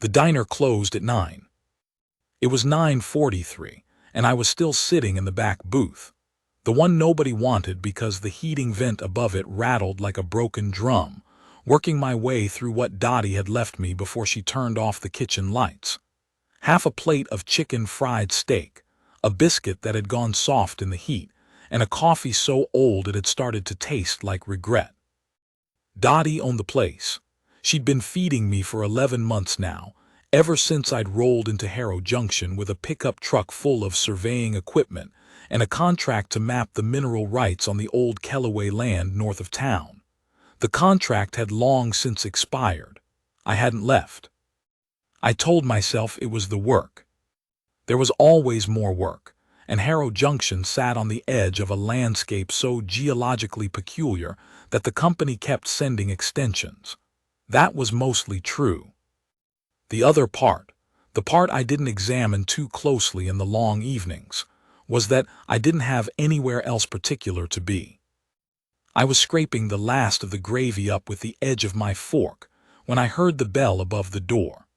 The diner closed at 9. It was 9:43, and I was still sitting in the back booth, the one nobody wanted because the heating vent above it rattled like a broken drum, working my way through what Dottie had left me before she turned off the kitchen lights. Half a plate of chicken fried steak, a biscuit that had gone soft in the heat, and a coffee so old it had started to taste like regret. Dottie owned the place. She'd been feeding me for 11 months now, ever since I'd rolled into Harrow Junction with a pickup truck full of surveying equipment and a contract to map the mineral rights on the old Kellaway land north of town. The contract had long since expired. I hadn't left. I told myself it was the work. There was always more work, and Harrow Junction sat on the edge of a landscape so geologically peculiar that the company kept sending extensions. That was mostly true. The other part, the part I didn't examine too closely in the long evenings, was that I didn't have anywhere else particular to be. I was scraping the last of the gravy up with the edge of my fork when I heard the bell above the door.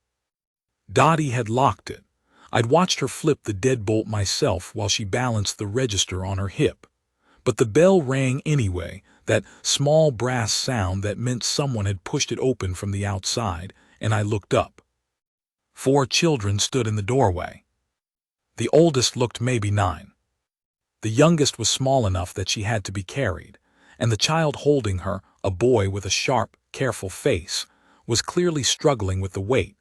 Dottie had locked it. I'd watched her flip the deadbolt myself while she balanced the register on her hip. But the bell rang anyway, that small brass sound that meant someone had pushed it open from the outside, and I looked up. 4 children stood in the doorway. The oldest looked maybe 9. The youngest was small enough that she had to be carried, and the child holding her, a boy with a sharp, careful face, was clearly struggling with the weight,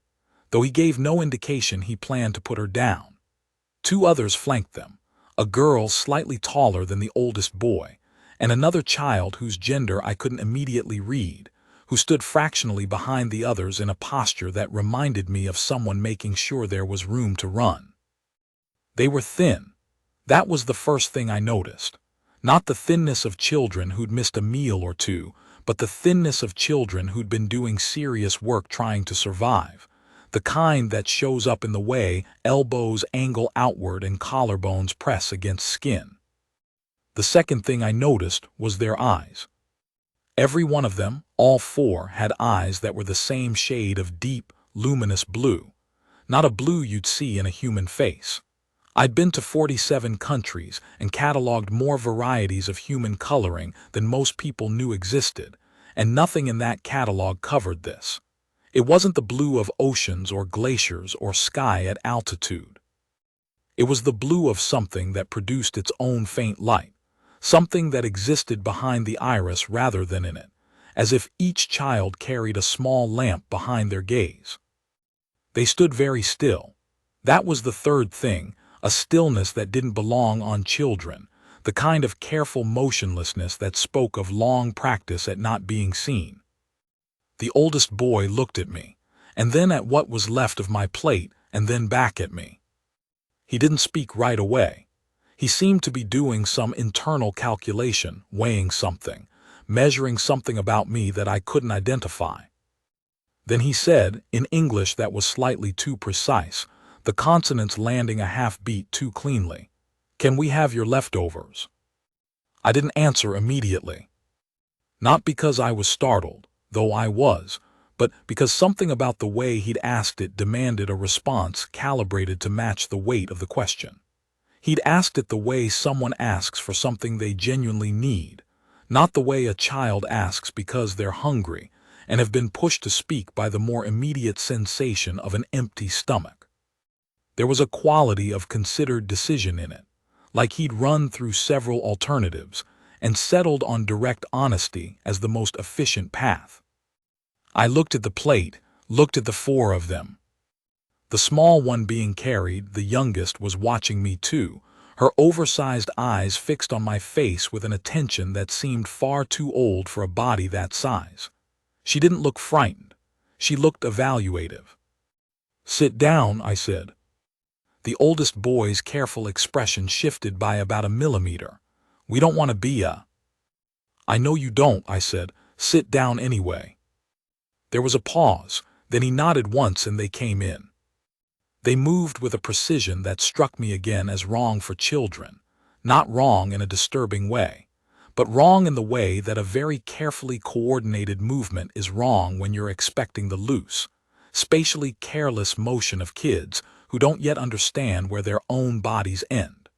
though he gave no indication he planned to put her down. 2 others flanked them, a girl slightly taller than the oldest boy, and another child whose gender I couldn't immediately read, who stood fractionally behind the others in a posture that reminded me of someone making sure there was room to run. They were thin. That was the first thing I noticed. Not the thinness of children who'd missed a meal or two, but the thinness of children who'd been doing serious work trying to survive, the kind that shows up in the way elbows angle outward and collarbones press against skin. The second thing I noticed was their eyes. Every one of them, all 4, had eyes that were the same shade of deep, luminous blue, not a blue you'd see in a human face. I'd been to 47 countries and cataloged more varieties of human coloring than most people knew existed, and nothing in that catalog covered this. It wasn't the blue of oceans or glaciers or sky at altitude. It was the blue of something that produced its own faint light, something that existed behind the iris rather than in it, as if each child carried a small lamp behind their gaze. They stood very still. That was the third thing, a stillness that didn't belong on children, the kind of careful motionlessness that spoke of long practice at not being seen. The oldest boy looked at me, and then at what was left of my plate, and then back at me. He didn't speak right away. He seemed to be doing some internal calculation, weighing something, measuring something about me that I couldn't identify. Then he said, in English that was slightly too precise, the consonants landing a half beat too cleanly, "Can we have your leftovers?" I didn't answer immediately. Not because I was startled, though I was, but because something about the way he'd asked it demanded a response calibrated to match the weight of the question. He'd asked it the way someone asks for something they genuinely need, not the way a child asks because they're hungry and have been pushed to speak by the more immediate sensation of an empty stomach. There was a quality of considered decision in it, like he'd run through several alternatives and settled on direct honesty as the most efficient path. I looked at the plate, looked at the 4 of them. The small one being carried, the youngest, was watching me too, her oversized eyes fixed on my face with an attention that seemed far too old for a body that size. She didn't look frightened. She looked evaluative. "Sit down," I said. The oldest boy's careful expression shifted by about a millimeter. "We don't want to be a—" "I know you don't," I said. "Sit down anyway." There was a pause, then he nodded once and they came in. They moved with a precision that struck me again as wrong for children, not wrong in a disturbing way, but wrong in the way that a very carefully coordinated movement is wrong when you're expecting the loose, spatially careless motion of kids who don't yet understand where their own bodies end.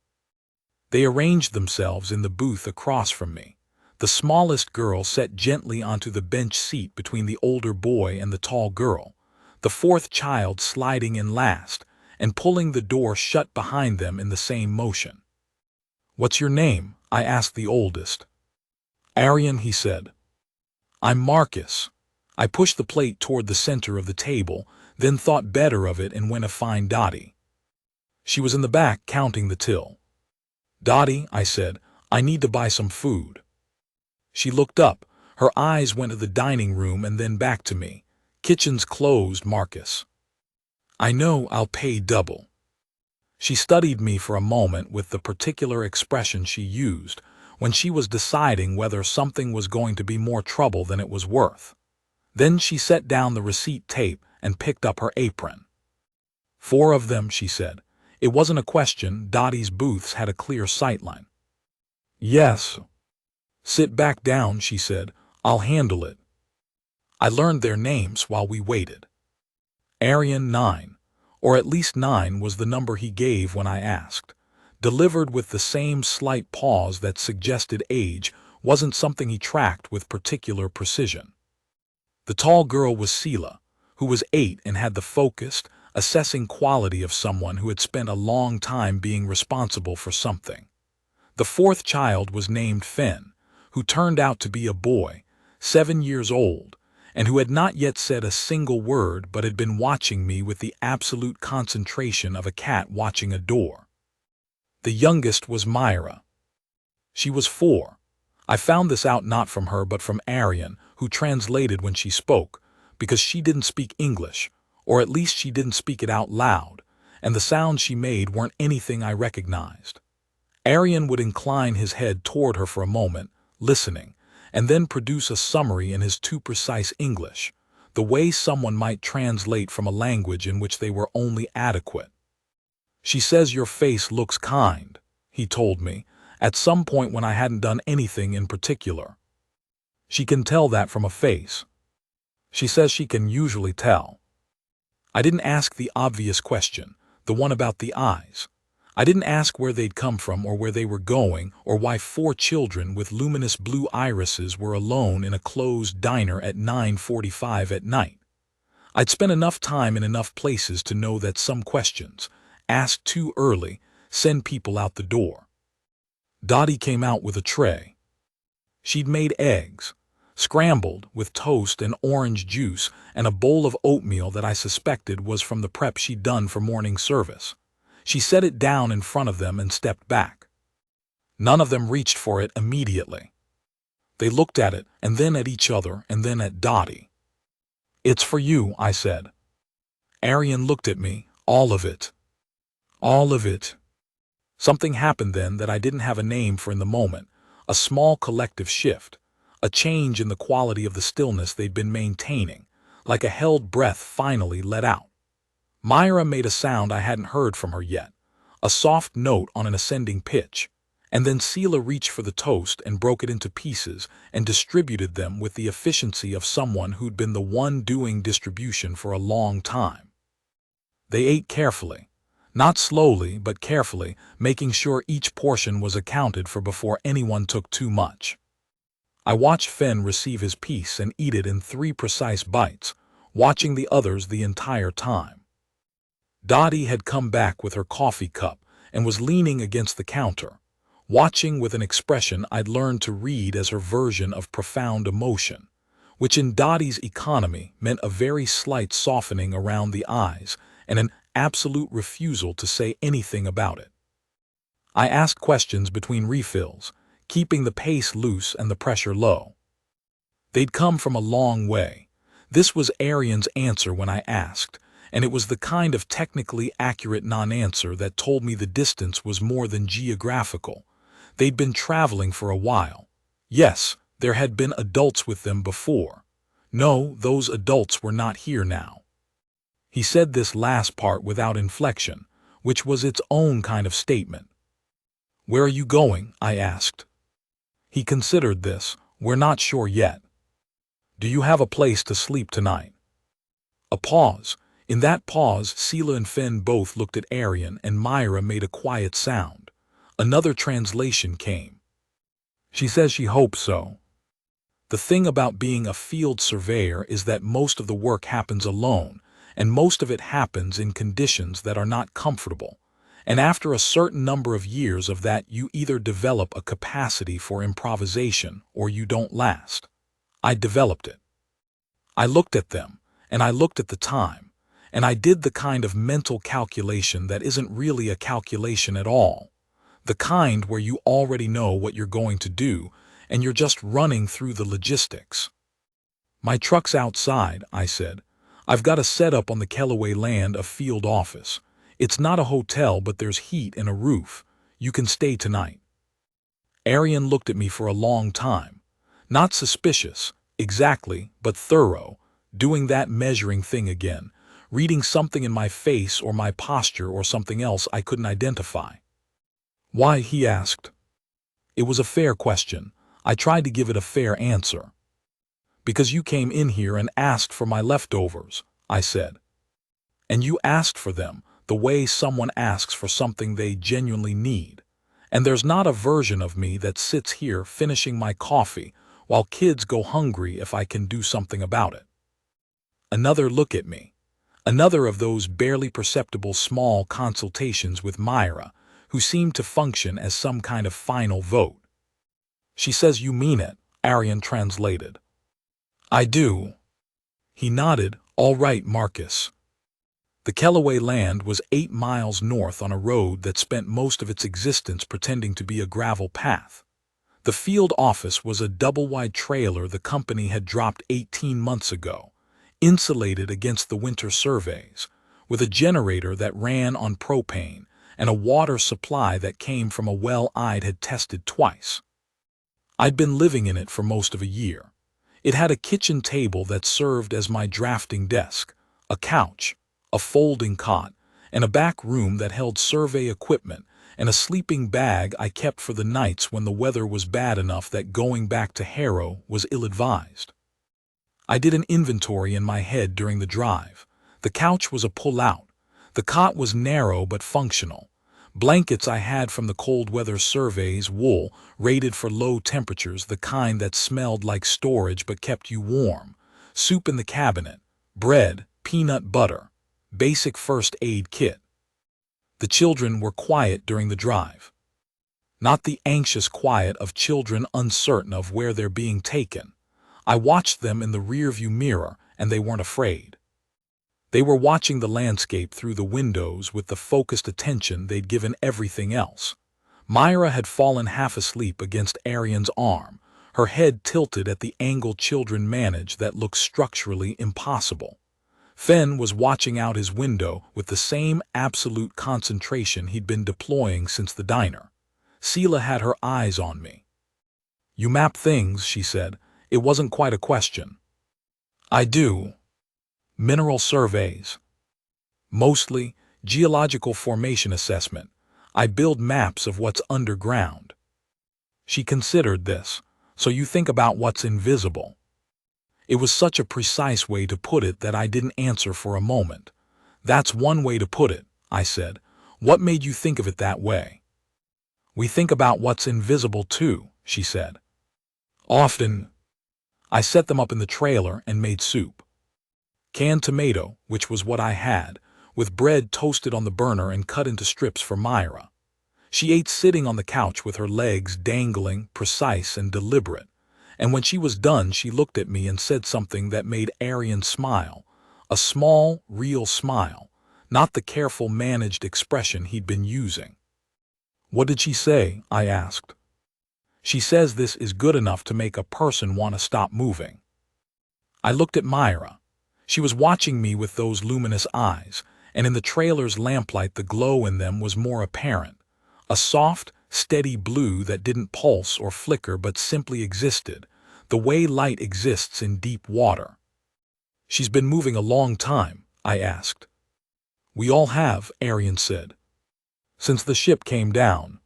They arranged themselves in the booth across from me. The smallest girl sat gently onto the bench seat between the older boy and the tall girl, the fourth child sliding in last and pulling the door shut behind them in the same motion. "What's your name?" I asked the oldest. "Arian," he said. "I'm Marcus." I pushed the plate toward the center of the table, then thought better of it and went to find Dottie. She was in the back counting the till. "Dottie," I said, "I need to buy some food." She looked up. Her eyes went to the dining room and then back to me. "Kitchen's closed, Marcus." "I know, I'll pay double." She studied me for a moment with the particular expression she used when she was deciding whether something was going to be more trouble than it was worth. Then she set down the receipt tape and picked up her apron. "4 of them," she said. It wasn't a question. Dottie's booths had a clear sightline. "Yes." "Sit back down," she said. "I'll handle it." I learned their names while we waited. Arian 9, or at least 9 was the number he gave when I asked. Delivered with the same slight pause that suggested age wasn't something he tracked with particular precision. The tall girl was Sela, who was 8 and had the focused, assessing quality of someone who had spent a long time being responsible for something. The fourth child was named Finn, who turned out to be a boy, 7 years old, and who had not yet said a single word but had been watching me with the absolute concentration of a cat watching a door. The youngest was Myra. She was 4. I found this out not from her but from Arian, who translated when she spoke, because she didn't speak English, or at least she didn't speak it out loud, and the sounds she made weren't anything I recognized. Arian would incline his head toward her for a moment, listening, and then produce a summary in his too precise English, the way someone might translate from a language in which they were only adequate. "She says your face looks kind," he told me, at some point when I hadn't done anything in particular. "She can tell that from a face. She says she can usually tell." I didn't ask the obvious question, the one about the eyes. I didn't ask where they'd come from or where they were going or why 4 children with luminous blue irises were alone in a closed diner at 9:45 at night. I'd spent enough time in enough places to know that some questions, asked too early, send people out the door. Dottie came out with a tray. She'd made eggs, scrambled with toast and orange juice and a bowl of oatmeal that I suspected was from the prep she'd done for morning service. She set it down in front of them and stepped back. None of them reached for it immediately. They looked at it and then at each other and then at Dottie. "It's for you," I said. Arian looked at me. "All of it." "All of it." Something happened then that I didn't have a name for in the moment, a small collective shift, a change in the quality of the stillness they'd been maintaining, like a held breath finally let out. Myra made a sound I hadn't heard from her yet, a soft note on an ascending pitch, and then Sela reached for the toast and broke it into pieces and distributed them with the efficiency of someone who'd been the one doing distribution for a long time. They ate carefully, not slowly but carefully, making sure each portion was accounted for before anyone took too much. I watched Finn receive his piece and eat it in 3 precise bites, watching the others the entire time. Dottie had come back with her coffee cup and was leaning against the counter, watching with an expression I'd learned to read as her version of profound emotion, which in Dottie's economy meant a very slight softening around the eyes and an absolute refusal to say anything about it. I asked questions between refills, keeping the pace loose and the pressure low. They'd come from a long way. This was Arian's answer when I asked, and it was the kind of technically accurate non-answer that told me the distance was more than geographical. They'd been traveling for a while. Yes, there had been adults with them before. No, those adults were not here now. He said this last part without inflection, which was its own kind of statement. "Where are you going?" I asked. He considered this. "We're not sure yet." "Do you have a place to sleep tonight?" A pause. In that pause, Sela and Fen both looked at Arian, and Myra made a quiet sound. Another translation came. She says she hopes so. The thing about being a field surveyor is that most of the work happens alone, and most of it happens in conditions that are not comfortable. And after a certain number of years of that, you either develop a capacity for improvisation or you don't last. I developed it. I looked at them, and I looked at the time, and I did the kind of mental calculation that isn't really a calculation at all. The kind where you already know what you're going to do, and you're just running through the logistics. My truck's outside, I said. I've got a setup on the Kellaway land, a field office. It's not a hotel, but there's heat and a roof. You can stay tonight. Arian looked at me for a long time. Not suspicious, exactly, but thorough, doing that measuring thing again, reading something in my face or my posture or something else I couldn't identify. Why? He asked. It was a fair question. I tried to give it a fair answer. Because you came in here and asked for my leftovers, I said. And you asked for them the way someone asks for something they genuinely need. And there's not a version of me that sits here finishing my coffee while kids go hungry if I can do something about it. Another look at me. Another of those barely perceptible small consultations with Myra, who seemed to function as some kind of final vote. She says you mean it, Arian translated. I do. He nodded. All right, Marcus. The Kellaway land was 8 miles north on a road that spent most of its existence pretending to be a gravel path. The field office was a double-wide trailer the company had dropped 18 months ago, insulated against the winter surveys, with a generator that ran on propane and a water supply that came from a well I'd had tested twice. I'd been living in it for most of a year. It had a kitchen table that served as my drafting desk, a couch, a folding cot, and a back room that held survey equipment and a sleeping bag I kept for the nights when the weather was bad enough that going back to Harrow was ill-advised. I did an inventory in my head during the drive. The couch was a pull-out. The cot was narrow but functional. Blankets I had from the cold weather surveys, wool, rated for low temperatures, the kind that smelled like storage but kept you warm. Soup in the cabinet, bread, peanut butter, basic first aid kit. The children were quiet during the drive. Not the anxious quiet of children uncertain of where they're being taken. I watched them in the rearview mirror, and they weren't afraid. They were watching the landscape through the windows with the focused attention they'd given everything else. Myra had fallen half asleep against Arian's arm, her head tilted at the angle children manage that looked structurally impossible. Fen was watching out his window with the same absolute concentration he'd been deploying since the diner. Sela had her eyes on me. You map things, she said. It wasn't quite a question. I do. Mineral surveys. Mostly geological formation assessment. I build maps of what's underground. She considered this. So you think about what's invisible. It was such a precise way to put it that I didn't answer for a moment. That's one way to put it, I said. What made you think of it that way? We think about what's invisible too, she said. Often. I set them up in the trailer and made soup. Canned tomato, which was what I had, with bread toasted on the burner and cut into strips for Myra. She ate sitting on the couch with her legs dangling, precise and deliberate. And when she was done, she looked at me and said something that made Arian smile. A small, real smile, not the careful, managed expression he'd been using. What did she say? I asked. She says this is good enough to make a person want to stop moving. I looked at Myra. She was watching me with those luminous eyes, and in the trailer's lamplight the glow in them was more apparent. A soft, steady blue that didn't pulse or flicker but simply existed, the way light exists in deep water. She's been moving a long time, I asked. We all have, Arian said. Since the ship came down.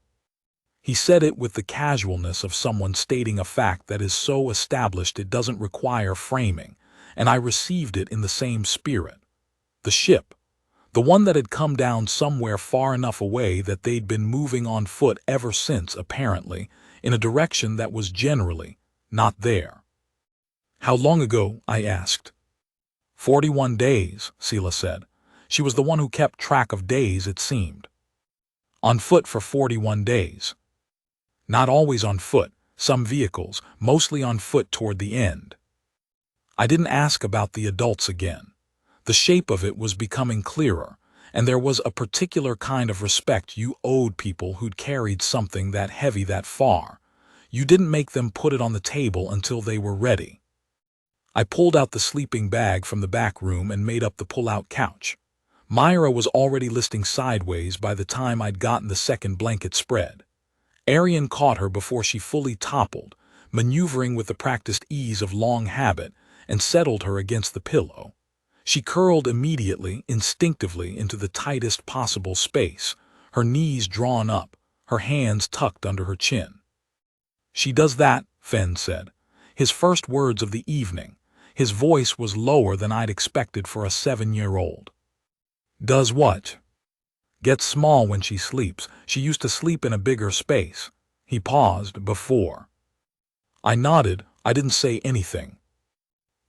He said it with the casualness of someone stating a fact that is so established it doesn't require framing, and I received it in the same spirit. The ship, the one that had come down somewhere far enough away that they'd been moving on foot ever since, apparently, in a direction that was generally not there. How long ago? I asked. 41 days, Sela said. She was the one who kept track of days, it seemed. On foot for 41 days. Not always on foot, some vehicles, mostly on foot toward the end. I didn't ask about the adults again. The shape of it was becoming clearer, and there was a particular kind of respect you owed people who'd carried something that heavy that far. You didn't make them put it on the table until they were ready. I pulled out the sleeping bag from the back room and made up the pull-out couch. Myra was already listing sideways by the time I'd gotten the second blanket spread. Arian caught her before she fully toppled, maneuvering with the practiced ease of long habit, and settled her against the pillow. She curled immediately, instinctively, into the tightest possible space, her knees drawn up, her hands tucked under her chin. "She does that," Fen said, his first words of the evening. His voice was lower than I'd expected for a 7-year-old. "Does what?" "Gets small when she sleeps. She used to sleep in a bigger space." He paused before. I nodded. I didn't say anything.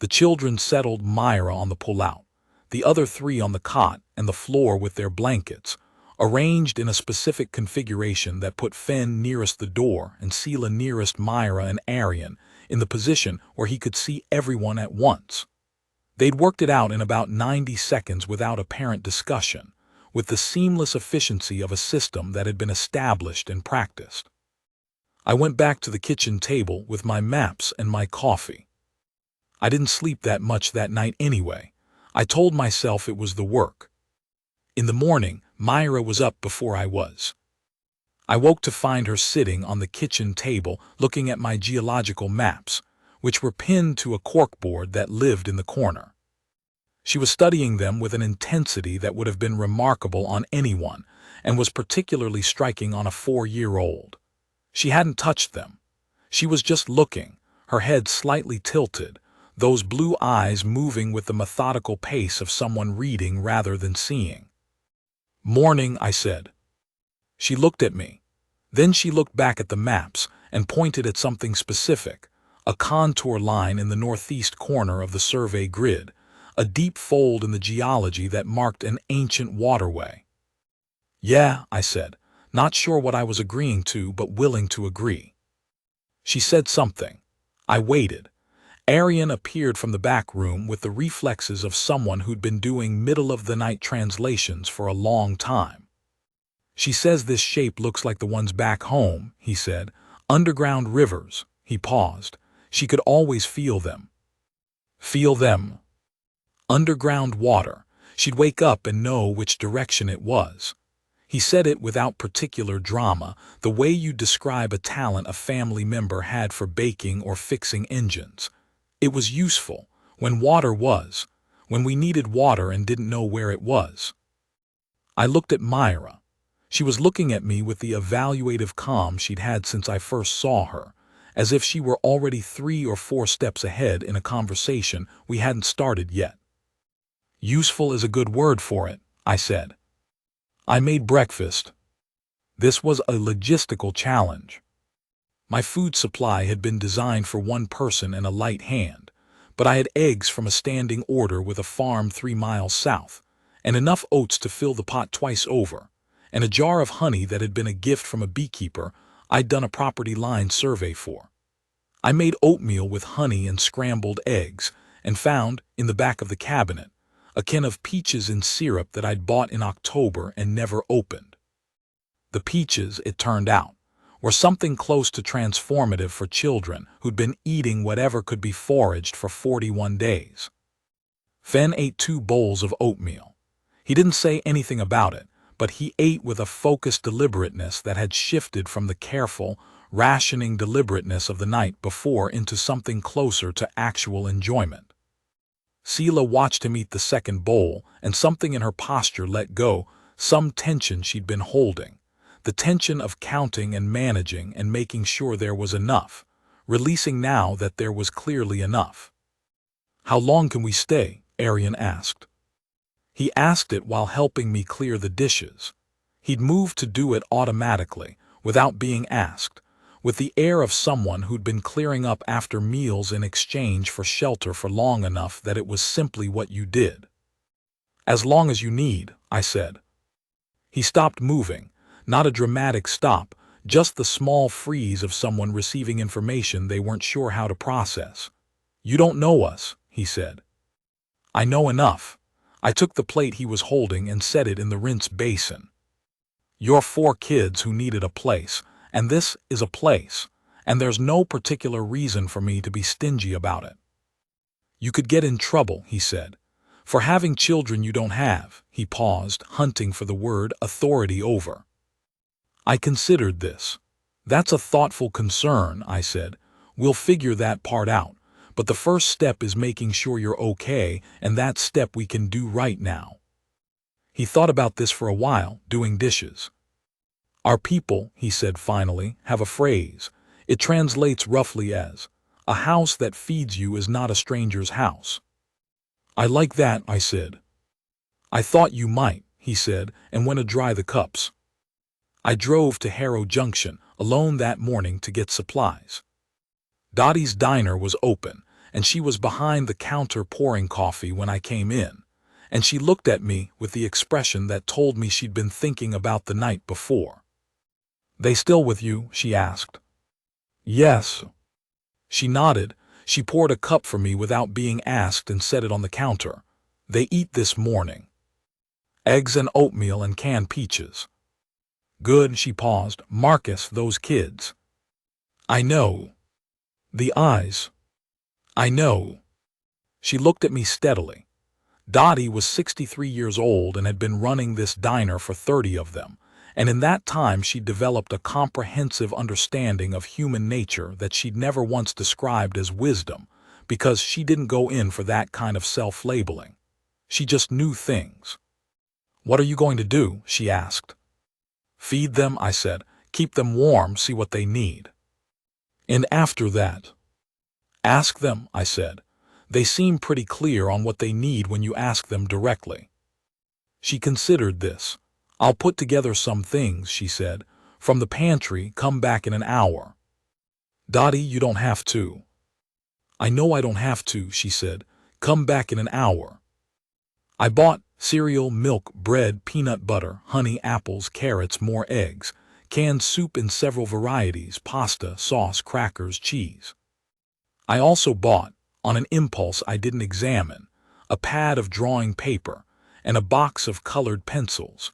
The children settled Myra on the pull-out, the other 3 on the cot and the floor with their blankets, arranged in a specific configuration that put Fen nearest the door and Sela nearest Myra and Arian, in the position where he could see everyone at once. They'd worked it out in about 90 seconds without apparent discussion, with the seamless efficiency of a system that had been established and practiced. I went back to the kitchen table with my maps and my coffee. I didn't sleep that much that night anyway. I told myself it was the work. In the morning, Myra was up before I was. I woke to find her sitting on the kitchen table looking at my geological maps, which were pinned to a corkboard that lived in the corner. She was studying them with an intensity that would have been remarkable on anyone, and was particularly striking on a 4-year-old. She hadn't touched them. She was just looking, her head slightly tilted, those blue eyes moving with the methodical pace of someone reading rather than seeing. "Morning," I said. She looked at me. Then she looked back at the maps and pointed at something specific, a contour line in the northeast corner of the survey grid, a deep fold in the geology that marked an ancient waterway. "Yeah," I said, not sure what I was agreeing to but willing to agree. She said something. I waited. Arian appeared from the back room with the reflexes of someone who'd been doing middle-of-the-night translations for a long time. "She says this shape looks like the ones back home," he said. "Underground rivers." He paused. "She could always feel them." "Feel them?" "Underground water. She'd wake up and know which direction it was." He said it without particular drama, the way you describe a talent a family member had for baking or fixing engines. It was useful, when water was, when we needed water and didn't know where it was. I looked at Myra. She was looking at me with the evaluative calm she'd had since I first saw her, as if she were already 3 or 4 steps ahead in a conversation we hadn't started yet. "Useful is a good word for it," I said. I made breakfast. This was a logistical challenge. My food supply had been designed for 1 person and a light hand, but I had eggs from a standing order with a farm 3 miles south, and enough oats to fill the pot twice over, and a jar of honey that had been a gift from a beekeeper I'd done a property line survey for. I made oatmeal with honey and scrambled eggs, and found, in the back of the cabinet, a can of peaches in syrup that I'd bought in October and never opened. The peaches, it turned out, were something close to transformative for children who'd been eating whatever could be foraged for 41 days. Fen ate 2 bowls of oatmeal. He didn't say anything about it, but he ate with a focused deliberateness that had shifted from the careful, rationing deliberateness of the night before into something closer to actual enjoyment. Sela watched him eat the second bowl, and something in her posture let go, some tension she'd been holding, the tension of counting and managing and making sure there was enough, releasing now that there was clearly enough. "How long can we stay?" Arian asked. He asked it while helping me clear the dishes. He'd moved to do it automatically, without being asked, with the air of someone who'd been clearing up after meals in exchange for shelter for long enough that it was simply what you did. "As long as you need," I said. He stopped moving, not a dramatic stop, just the small freeze of someone receiving information they weren't sure how to process. "You don't know us," he said. "I know enough." I took the plate he was holding and set it in the rinse basin. "You're 4 kids who needed a place, and this is a place, and there's no particular reason for me to be stingy about it." "You could get in trouble," he said, "for having children you don't have." He paused, hunting for the word authority over. I considered this. "That's a thoughtful concern," I said. "We'll figure that part out, but the first step is making sure you're okay, and that step we can do right now." He thought about this for a while, doing dishes. "Our people," he said finally, "have a phrase. It translates roughly as, 'A house that feeds you is not a stranger's house.'" "I like that," I said. "I thought you might," he said, and went to dry the cups. I drove to Harrow Junction, alone that morning, to get supplies. Dottie's diner was open, and she was behind the counter pouring coffee when I came in, and she looked at me with the expression that told me she'd been thinking about the night before. "They still with you?" she asked. "Yes." She nodded. She poured a cup for me without being asked and set it on the counter. "They eat this morning. Eggs and oatmeal and canned peaches." "Good." She paused. "Marcus, those kids." "I know." The eyes. "I know." She looked at me steadily. Dottie was 63 years old and had been running this diner for 30 of them, and in that time she'd developed a comprehensive understanding of human nature that she'd never once described as wisdom, because she didn't go in for that kind of self-labeling. She just knew things. "What are you going to do?" she asked. "Feed them," I said. "Keep them warm, see what they need." "And after that?" "Ask them," I said. "They seem pretty clear on what they need when you ask them directly." She considered this. "I'll put together some things," she said. "From the pantry, come back in an hour." "Dottie, you don't have to." "I know I don't have to," she said. "Come back in an hour." I bought cereal, milk, bread, peanut butter, honey, apples, carrots, more eggs, canned soup in several varieties, pasta, sauce, crackers, cheese. I also bought, on an impulse I didn't examine, a pad of drawing paper and a box of colored pencils,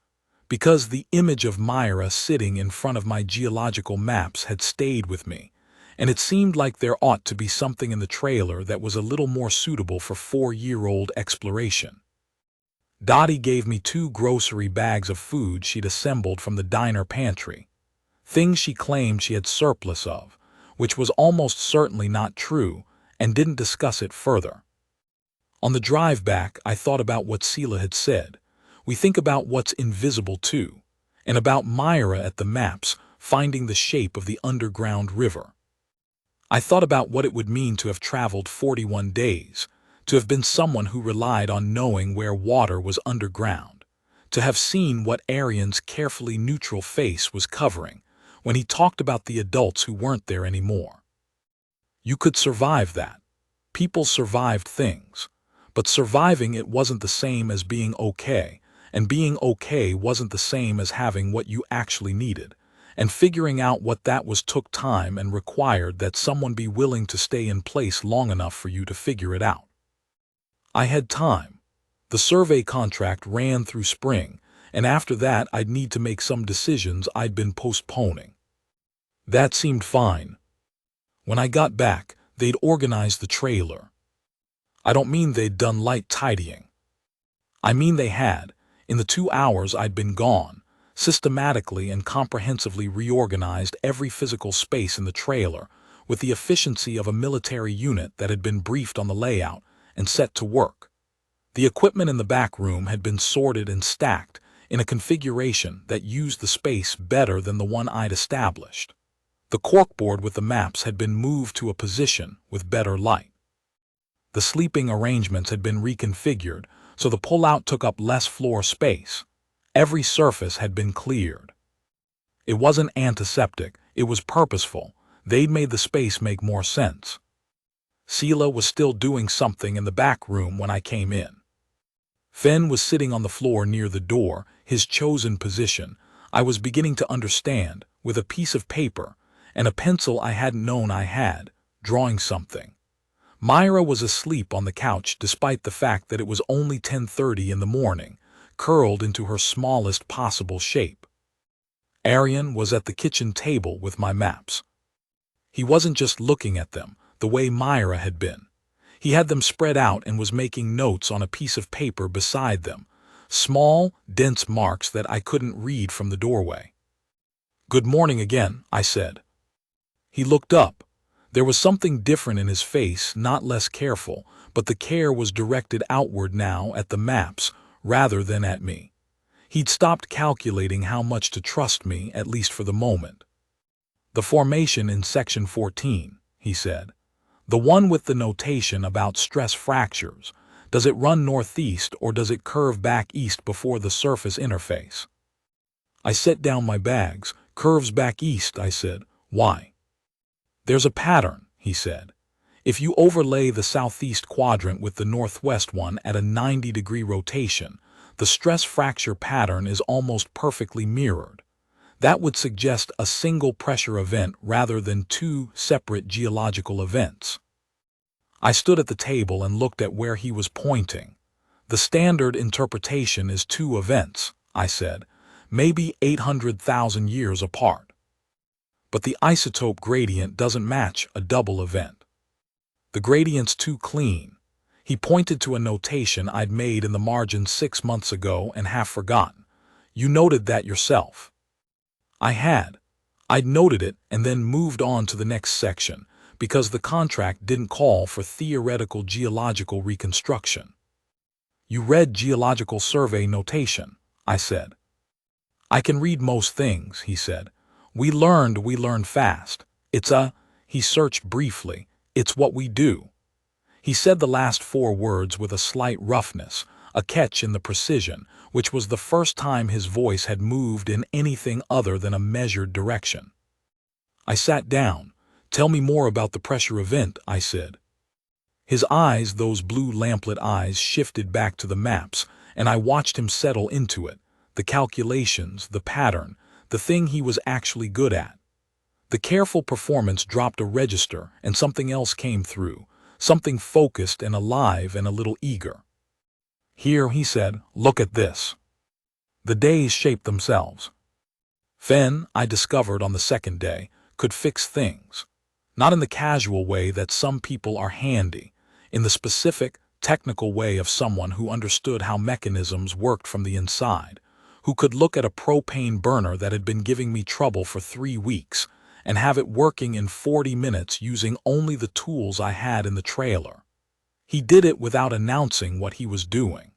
because the image of Myra sitting in front of my geological maps had stayed with me, and it seemed like there ought to be something in the trailer that was a little more suitable for 4-year-old exploration. Dottie gave me 2 grocery bags of food she'd assembled from the diner pantry, things she claimed she had surplus of, which was almost certainly not true, and didn't discuss it further. On the drive back, I thought about what Sela had said. We think about what's invisible too, and about Myra at the maps, finding the shape of the underground river. I thought about what it would mean to have traveled 41 days, to have been someone who relied on knowing where water was underground, to have seen what Arian's carefully neutral face was covering when he talked about the adults who weren't there anymore. You could survive that. People survived things. But surviving it wasn't the same as being okay, and being okay wasn't the same as having what you actually needed, and figuring out what that was took time and required that someone be willing to stay in place long enough for you to figure it out. I had time. The survey contract ran through spring, and after that I'd need to make some decisions I'd been postponing. That seemed fine. When I got back, they'd organized the trailer. I don't mean they'd done light tidying. I mean they had, in the 2 hours I'd been gone, systematically and comprehensively reorganized every physical space in the trailer with the efficiency of a military unit that had been briefed on the layout and set to work. The equipment in the back room had been sorted and stacked in a configuration that used the space better than the one I'd established. The corkboard with the maps had been moved to a position with better light. The sleeping arrangements had been reconfigured, so the pullout took up less floor space. Every surface had been cleared. It wasn't antiseptic, it was purposeful. They'd made the space make more sense. Sela was still doing something in the back room when I came in. Fenn was sitting on the floor near the door, his chosen position. I was beginning to understand, with a piece of paper and a pencil I hadn't known I had, drawing something. Myra was asleep on the couch despite the fact that it was only 10:30 in the morning, curled into her smallest possible shape. Arian was at the kitchen table with my maps. He wasn't just looking at them, the way Myra had been. He had them spread out and was making notes on a piece of paper beside them, small, dense marks that I couldn't read from the doorway. "Good morning again," I said. He looked up. There was something different in his face, not less careful, but the care was directed outward now at the maps rather than at me. He'd stopped calculating how much to trust me, at least for the moment. "The formation in section 14, he said. "The one with the notation about stress fractures. Does it run northeast or does it curve back east before the surface interface?" I set down my bags. "Curves back east," I said. "Why?" "There's a pattern," he said. "If you overlay the southeast quadrant with the northwest one at a 90-degree rotation, the stress fracture pattern is almost perfectly mirrored. That would suggest a single pressure event rather than two separate geological events." I stood at the table and looked at where he was pointing. "The standard interpretation is two events," I said, "maybe 800,000 years apart. But the isotope gradient doesn't match a double event. The gradient's too clean." He pointed to a notation I'd made in the margin 6 months ago and half forgotten. "You noted that yourself." I had. I'd noted it and then moved on to the next section, because the contract didn't call for theoretical geological reconstruction. "You read geological survey notation," I said. "I can read most things," he said. We learned fast. He searched briefly. "It's what we do." He said the last 4 words with a slight roughness, a catch in the precision, which was the first time his voice had moved in anything other than a measured direction. I sat down. "Tell me more about the pressure event," I said. His eyes, those blue lamplit eyes, shifted back to the maps, and I watched him settle into it, the calculations, the pattern, the thing he was actually good at. The careful performance dropped a register and something else came through, something focused and alive and a little eager. "Here," he said, "look at this." The days shaped themselves. Fenn, I discovered on the second day, could fix things. Not in the casual way that some people are handy, in the specific, technical way of someone who understood how mechanisms worked from the inside, who could look at a propane burner that had been giving me trouble for 3 weeks and have it working in 40 minutes using only the tools I had in the trailer. He did it without announcing what he was doing.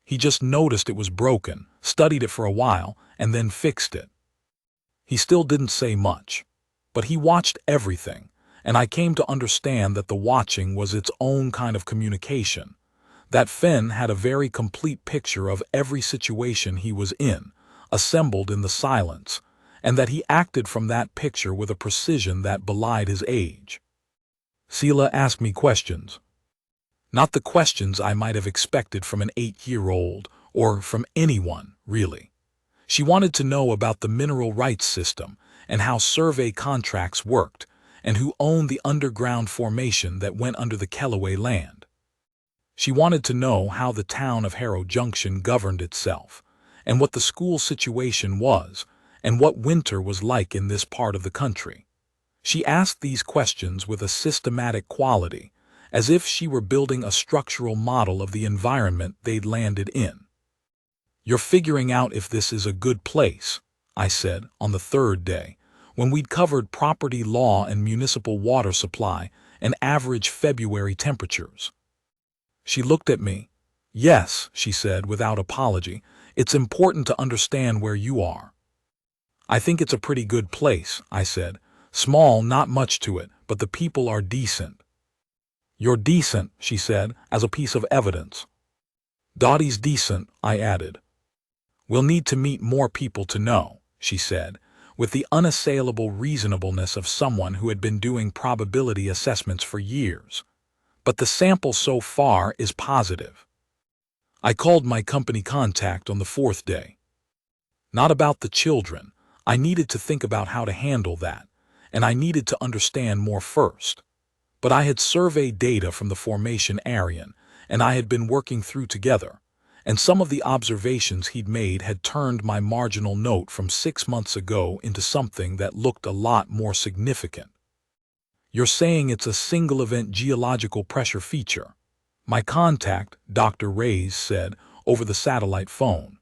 He just noticed it was broken, studied it for a while, and then fixed it. He still didn't say much, but he watched everything, and I came to understand that the watching was its own kind of communication, that Fenn had a very complete picture of every situation he was in, assembled in the silence, and that he acted from that picture with a precision that belied his age. Sela asked me questions. Not the questions I might have expected from an 8-year-old, or from anyone, really. She wanted to know about the mineral rights system and how survey contracts worked, and who owned the underground formation that went under the Kellaway land. She wanted to know how the town of Harrow Junction governed itself, and what the school situation was, and what winter was like in this part of the country. She asked these questions with a systematic quality, as if she were building a structural model of the environment they'd landed in. "You're figuring out if this is a good place," I said on the 3rd day, when we'd covered property law and municipal water supply and average February temperatures. She looked at me. "Yes," she said without apology, "it's important to understand where you are." "I think it's a pretty good place," I said. "Small, not much to it, but the people are decent." You're decent, she said, as a piece of evidence. Dottie's decent, I added. We'll need to meet more people to know, she said, with the unassailable reasonableness of someone who had been doing probability assessments for years. But the sample so far is positive. I called my company contact on the fourth day. Not about the children. I needed to think about how to handle that, and I needed to understand more first. But I had surveyed data from the formation Aryan, and I had been working through together, and some of the observations he'd made had turned my marginal note from 6 months ago into something that looked a lot more significant. You're saying it's a single-event geological pressure feature, my contact, Dr. Reyes, said over the satellite phone.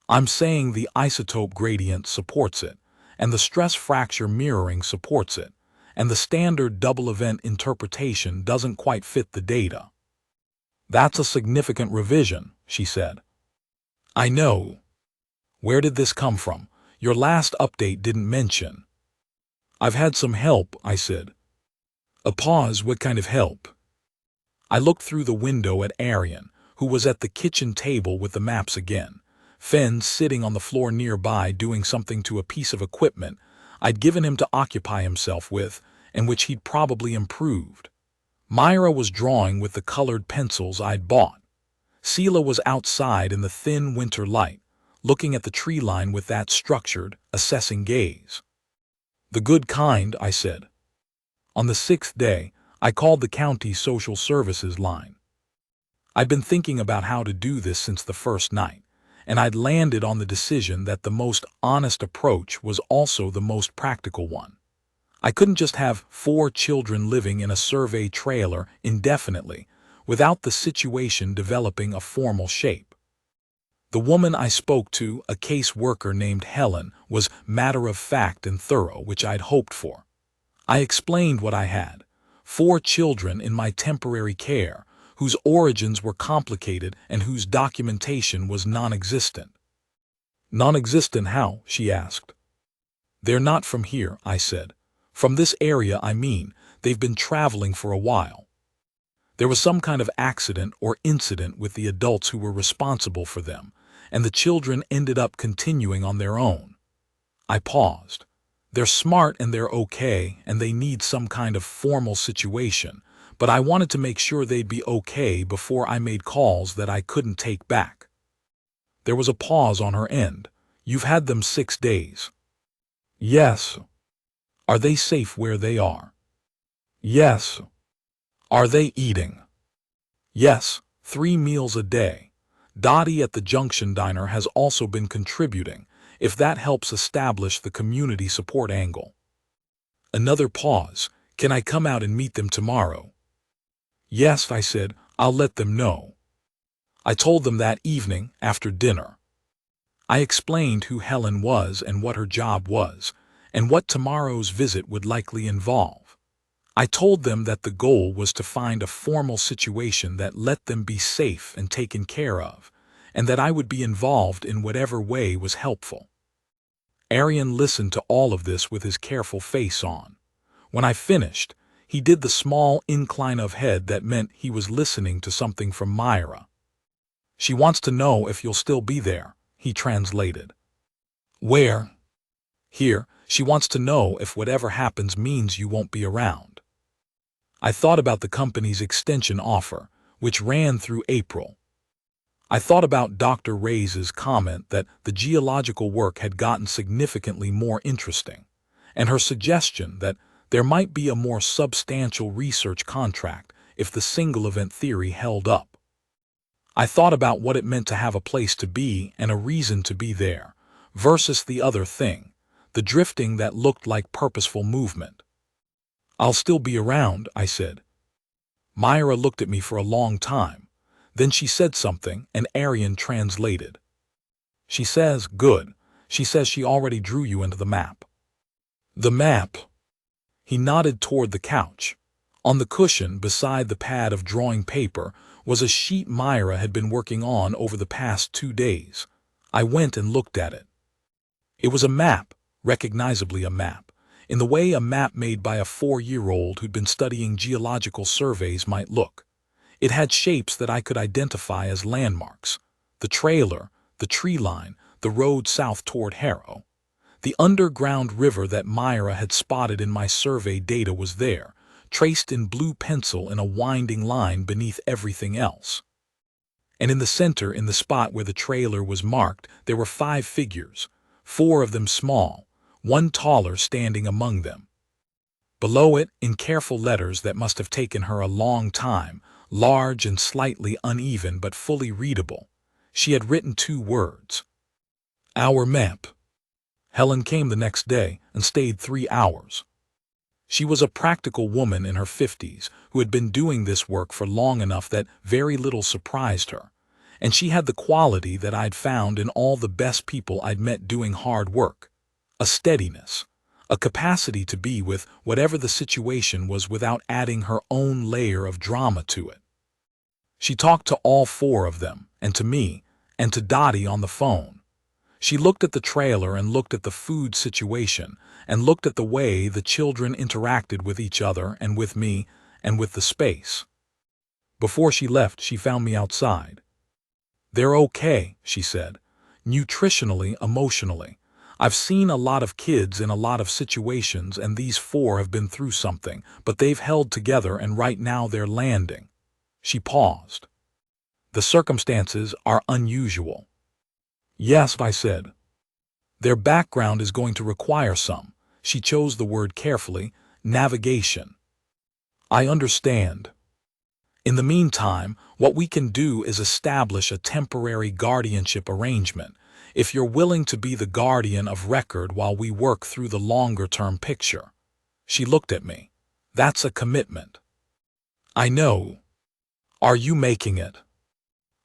I'm saying the isotope gradient supports it, and the stress fracture mirroring supports it, and the standard double-event interpretation doesn't quite fit the data. That's a significant revision, she said. I know. Where did this come from? Your last update didn't mention. I've had some help, I said. A pause. What kind of help? I looked through the window at Aryan, who was at the kitchen table with the maps again. Fenn sitting on the floor nearby doing something to a piece of equipment I'd given him to occupy himself with, and which he'd probably improved. Myra was drawing with the colored pencils I'd bought. Sela was outside in the thin winter light, looking at the tree line with that structured, assessing gaze. The good kind, I said. On the 6th day, I called the county social services line. I'd been thinking about how to do this since the first night, and I'd landed on the decision that the most honest approach was also the most practical one. I couldn't just have 4 children living in a survey trailer indefinitely without the situation developing a formal shape. The woman I spoke to, a case worker named Helen, was matter-of-fact and thorough, which I'd hoped for. I explained what I had: 4 children in my temporary care, whose origins were complicated and whose documentation was non-existent. Non-existent how? She asked. They're not from here, I said. From this area, I mean. They've been traveling for a while. There was some kind of accident or incident with the adults who were responsible for them, and the children ended up continuing on their own. I paused. They're smart and they're okay, and they need some kind of formal situation, but I wanted to make sure they'd be okay before I made calls that I couldn't take back. There was a pause on her end. You've had them 6 days. Yes. Are they safe where they are? Yes. Are they eating? Yes, 3 meals a day. Dottie at the Junction Diner has also been contributing, if that helps establish the community support angle. Another pause. Can I come out and meet them tomorrow? Yes, I said. I'll let them know. I told them that evening, after dinner. I explained who Helen was and what her job was, and what tomorrow's visit would likely involve. I told them that the goal was to find a formal situation that let them be safe and taken care of, and that I would be involved in whatever way was helpful. Aryan listened to all of this with his careful face on. When I finished, he did the small incline of head that meant he was listening to something from Myra. She wants to know if you'll still be there, he translated. Where? Here. She wants to know if whatever happens means you won't be around. I thought about the company's extension offer, which ran through April. I thought about Dr. Reyes's comment that the geological work had gotten significantly more interesting, and her suggestion that there might be a more substantial research contract if the single-event theory held up. I thought about what it meant to have a place to be and a reason to be there, versus the other thing, the drifting that looked like purposeful movement. I'll still be around, I said. Myra looked at me for a long time. Then she said something, and Aryan translated. She says, good. She says she already drew you into the map. The map? He nodded toward the couch. On the cushion beside the pad of drawing paper was a sheet Myra had been working on over the past 2 days. I went and looked at it. It was a map, recognizably a map. in the way a map made by a 4-year-old who'd been studying geological surveys might look. It had shapes that I could identify as landmarks: the trailer, the tree line, the road south toward Harrow. The underground river that Myra had spotted in my survey data was there, traced in blue pencil in a winding line beneath everything else. And in the center, in the spot where the trailer was marked, there were 5 figures, 4 of them small, one taller standing among them. Below it, in careful letters that must have taken her a long time, large and slightly uneven but fully readable, she had written 2 words: "Our map." Helen came the next day and stayed 3 hours. She was a practical woman in her 50s who had been doing this work for long enough that very little surprised her, and she had the quality that I'd found in all the best people I'd met doing hard work: a steadiness, a capacity to be with whatever the situation was without adding her own layer of drama to it. She talked to all 4 of them, and to me, and to Dottie on the phone. She looked at the trailer and looked at the food situation and looked at the way the children interacted with each other and with me and with the space. Before she left, she found me outside. "They're okay," she said, "nutritionally, emotionally. I've seen a lot of kids in a lot of situations, and these 4 have been through something, but they've held together, and right now they're landing." She paused. "The circumstances are unusual." "Yes," I said. "Their background is going to require some," she chose the word carefully, "navigation." "I understand. In the meantime, what we can do is establish a temporary guardianship arrangement, if you're willing to be the guardian of record while we work through the longer-term picture." She looked at me. "That's a commitment." "I know. Are you making it?"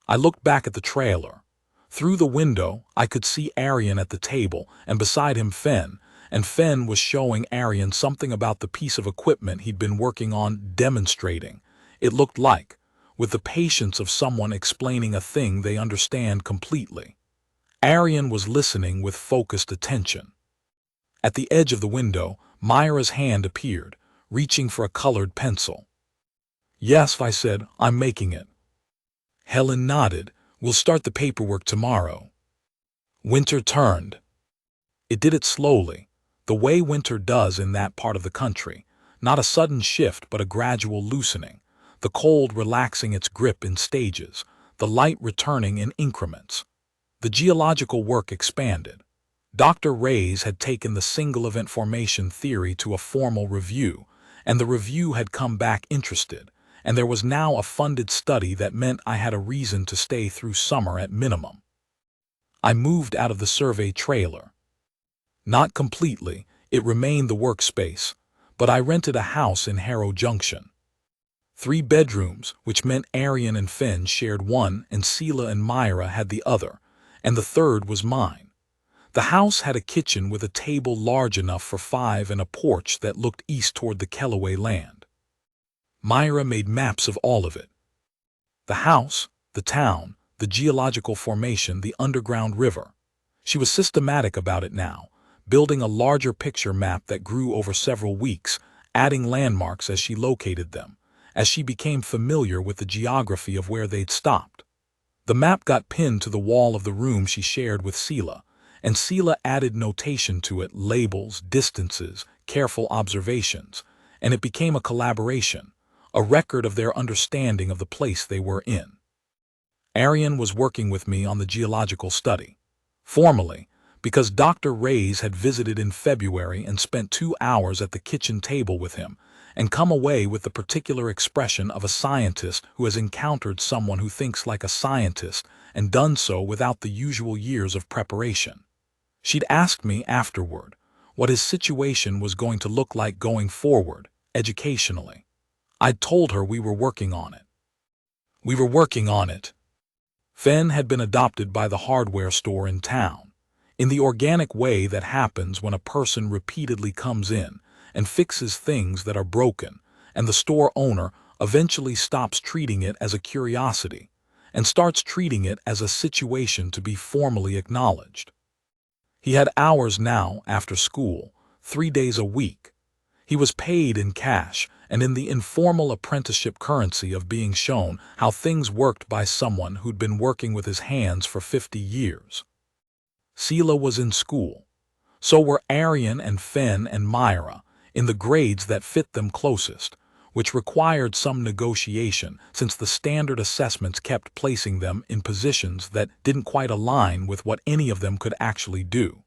I looked back at the trailer. Through the window, I could see Arian at the table, and beside him Fen, and Fen was showing Arian something about the piece of equipment he'd been working on, demonstrating. It looked like, with the patience of someone explaining a thing they understand completely. Arian was listening with focused attention. At the edge of the window, Myra's hand appeared, reaching for a colored pencil. "Yes," I said, "I'm making it." Helen nodded. "We'll start the paperwork tomorrow." Winter turned. It did it slowly, the way winter does in that part of the country, not a sudden shift but a gradual loosening, the cold relaxing its grip in stages, the light returning in increments. The geological work expanded. Dr. Reyes had taken the single event formation theory to a formal review, and the review had come back interested, and there was now a funded study that meant I had a reason to stay through summer at minimum. I moved out of the survey trailer. Not completely, it remained the workspace, but I rented a house in Harrow Junction. 3 bedrooms, which meant Arian and Finn shared one and Seela and Myra had the other, and the third was mine. The house had a kitchen with a table large enough for 5 and a porch that looked east toward the Kellaway land. Myra made maps of all of it. The house, the town, the geological formation, the underground river. She was systematic about it now, building a larger picture map that grew over several weeks, adding landmarks as she located them, as she became familiar with the geography of where they'd stopped. The map got pinned to the wall of the room she shared with Seela, and Seela added notation to it, labels, distances, careful observations, and it became a collaboration, a record of their understanding of the place they were in. Arian was working with me on the geological study. Formally, because Dr. Reyes had visited in February and spent 2 hours at the kitchen table with him, and come away with the particular expression of a scientist who has encountered someone who thinks like a scientist and done so without the usual years of preparation. She'd asked me afterward what his situation was going to look like going forward, educationally. I'd told her we were working on it. We were working on it. Fen had been adopted by the hardware store in town, in the organic way that happens when a person repeatedly comes in and fixes things that are broken, and the store owner eventually stops treating it as a curiosity and starts treating it as a situation to be formally acknowledged. He had hours now after school, 3 days a week. He was paid in cash and in the informal apprenticeship currency of being shown how things worked by someone who'd been working with his hands for 50 years. Sela was in school. So were Arian and Fen and Myra, in the grades that fit them closest, which required some negotiation since the standard assessments kept placing them in positions that didn't quite align with what any of them could actually do.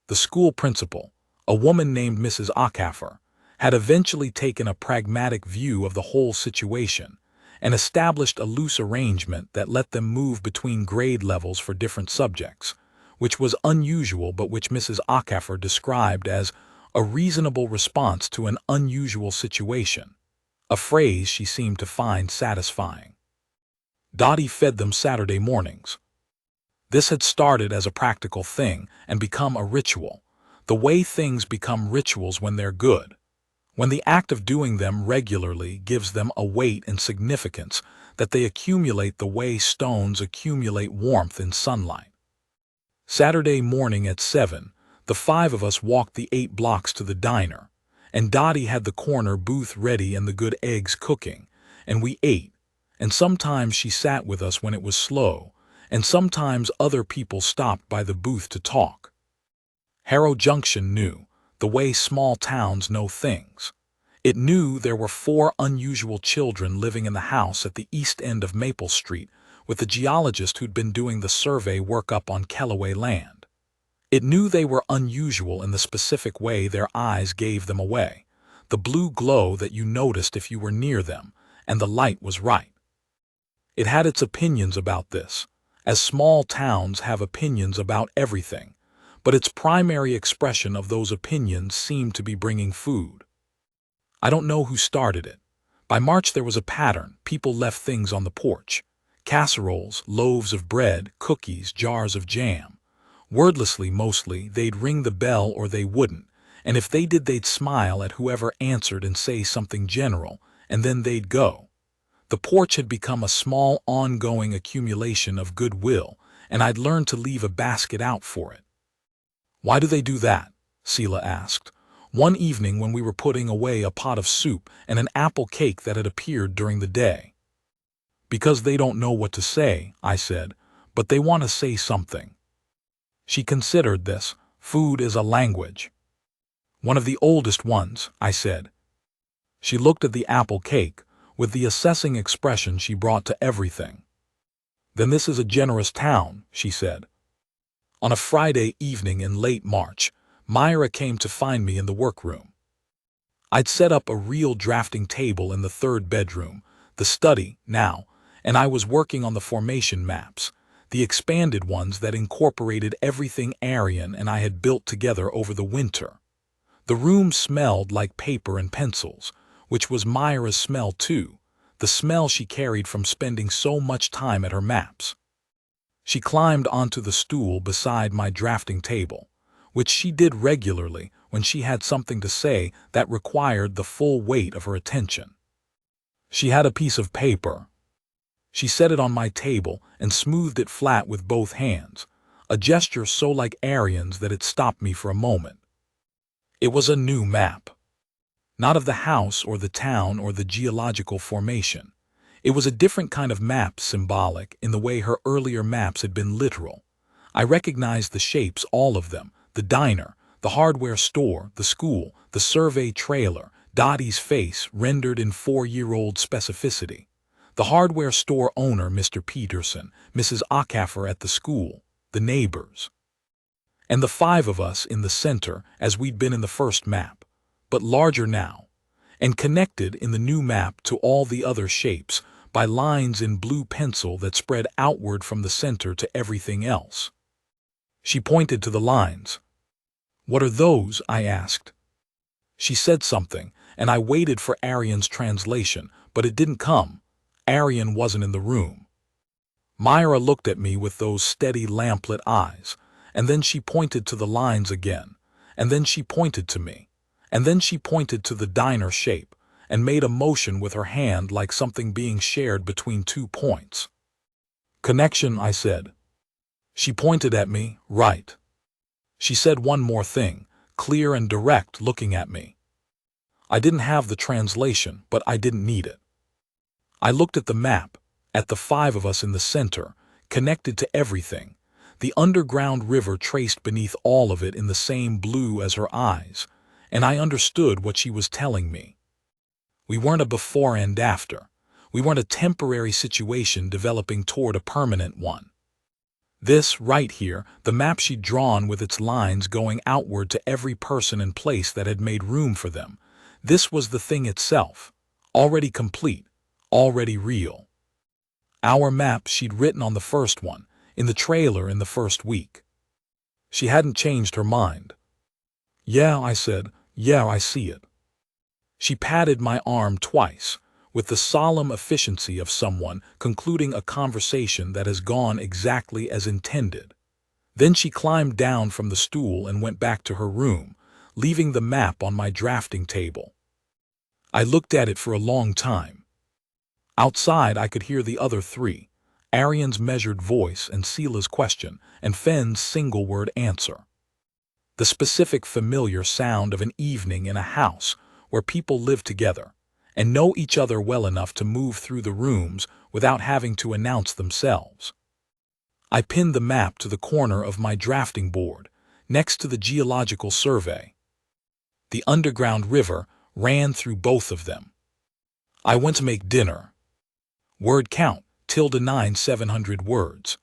The school principal, a woman named Mrs. Acaffer, had eventually taken a pragmatic view of the whole situation and established a loose arrangement that let them move between grade levels for different subjects, which was unusual but which Mrs. Acaffer described as a reasonable response to an unusual situation, a phrase she seemed to find satisfying. Dottie fed them Saturday mornings. This had started as a practical thing and become a ritual, the way things become rituals when they're good, when the act of doing them regularly gives them a weight and significance that they accumulate the way stones accumulate warmth in sunlight. Saturday morning at 7, the 5 of us walked the 8 blocks to the diner, and Dottie had the corner booth ready and the good eggs cooking, and we ate, and sometimes she sat with us when it was slow, and sometimes other people stopped by the booth to talk. Harrow Junction knew, the way small towns know things. It knew there were 4 unusual children living in the house at the east end of Maple Street with the geologist who'd been doing the survey work up on Kellaway land. It knew they were unusual in the specific way their eyes gave them away, the blue glow that you noticed if you were near them, and the light was right. It had its opinions about this, as small towns have opinions about everything, but its primary expression of those opinions seemed to be bringing food. I don't know who started it. By March there was a pattern. People left things on the porch. Casseroles, loaves of bread, cookies, jars of jam. Wordlessly mostly, they'd ring the bell or they wouldn't, and if they did they'd smile at whoever answered and say something general, and then they'd go. The porch had become a small ongoing accumulation of goodwill, and I'd learned to leave a basket out for it. "Why do they do that?" Sela asked, one evening when we were putting away a pot of soup and an apple cake that had appeared during the day. "Because they don't know what to say," I said, "but they want to say something." She considered this. "Food is a language." "One of the oldest ones," I said. She looked at the apple cake, with the assessing expression she brought to everything. "Then this is a generous town," she said. On a Friday evening in late March, Myra came to find me in the workroom. I'd set up a real drafting table in the 3rd bedroom, the study, now, and I was working on the formation maps, the expanded ones that incorporated everything Arian and I had built together over the winter. The room smelled like paper and pencils, which was Myra's smell too, the smell she carried from spending so much time at her maps. She climbed onto the stool beside my drafting table, which she did regularly when she had something to say that required the full weight of her attention. She had a piece of paper. She set it on my table and smoothed it flat with both hands, a gesture so like Arian's that it stopped me for a moment. It was a new map. Not of the house or the town or the geological formation. It was a different kind of map, symbolic in the way her earlier maps had been literal. I recognized the shapes, all of them, the diner, the hardware store, the school, the survey trailer, Dottie's face rendered in 4-year-old specificity, the hardware store owner, Mr. Peterson, Mrs. Acaffer at the school, the neighbors. And the 5 of us in the center as we'd been in the first map, but larger now, and connected in the new map to all the other shapes by lines in blue pencil that spread outward from the center to everything else. She pointed to the lines. "What are those?" I asked. She said something, and I waited for Arian's translation, but it didn't come. Arian wasn't in the room. Myra looked at me with those steady lamplit eyes, and then she pointed to the lines again, and then she pointed to me, and then she pointed to the diner shape, and made a motion with her hand like something being shared between 2 points. "Connection," I said. She pointed at me, "Right." She said one more thing, clear and direct, looking at me. I didn't have the translation, but I didn't need it. I looked at the map, at the 5 of us in the center, connected to everything, the underground river traced beneath all of it in the same blue as her eyes, and I understood what she was telling me. We weren't a before and after. We weren't a temporary situation developing toward a permanent one. This, right here, the map she'd drawn with its lines going outward to every person and place that had made room for them, this was the thing itself, already complete, already real. Our map she'd written on the first one, in the trailer in the first week. She hadn't changed her mind. "Yeah," I said, "yeah, I see it." She patted my arm twice, with the solemn efficiency of someone concluding a conversation that has gone exactly as intended. Then she climbed down from the stool and went back to her room, leaving the map on my drafting table. I looked at it for a long time. Outside I could hear the other 3, Arian's measured voice and Sela's question, and Fenn's single-word answer. The specific familiar sound of an evening in a house where people live together and know each other well enough to move through the rooms without having to announce themselves. I pinned the map to the corner of my drafting board, next to the geological survey. The underground river ran through both of them. I went to make dinner. Word count, ~9 700 words.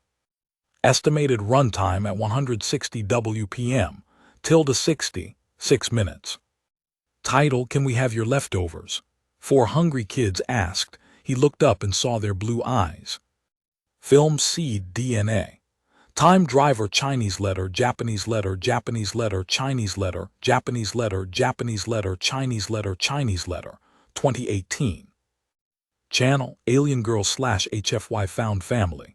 Estimated runtime at 160 WPM, ~60, 6 minutes. Title, "Can we have your leftovers?" 4 hungry kids asked. He looked up and saw their blue eyes. Film, seed, DNA. Time, driver, Chinese letter, Japanese letter, Japanese letter, Chinese letter, Japanese letter, Japanese letter, Chinese letter, Chinese letter, 2018. Channel, Alien Girl / HFY Found Family.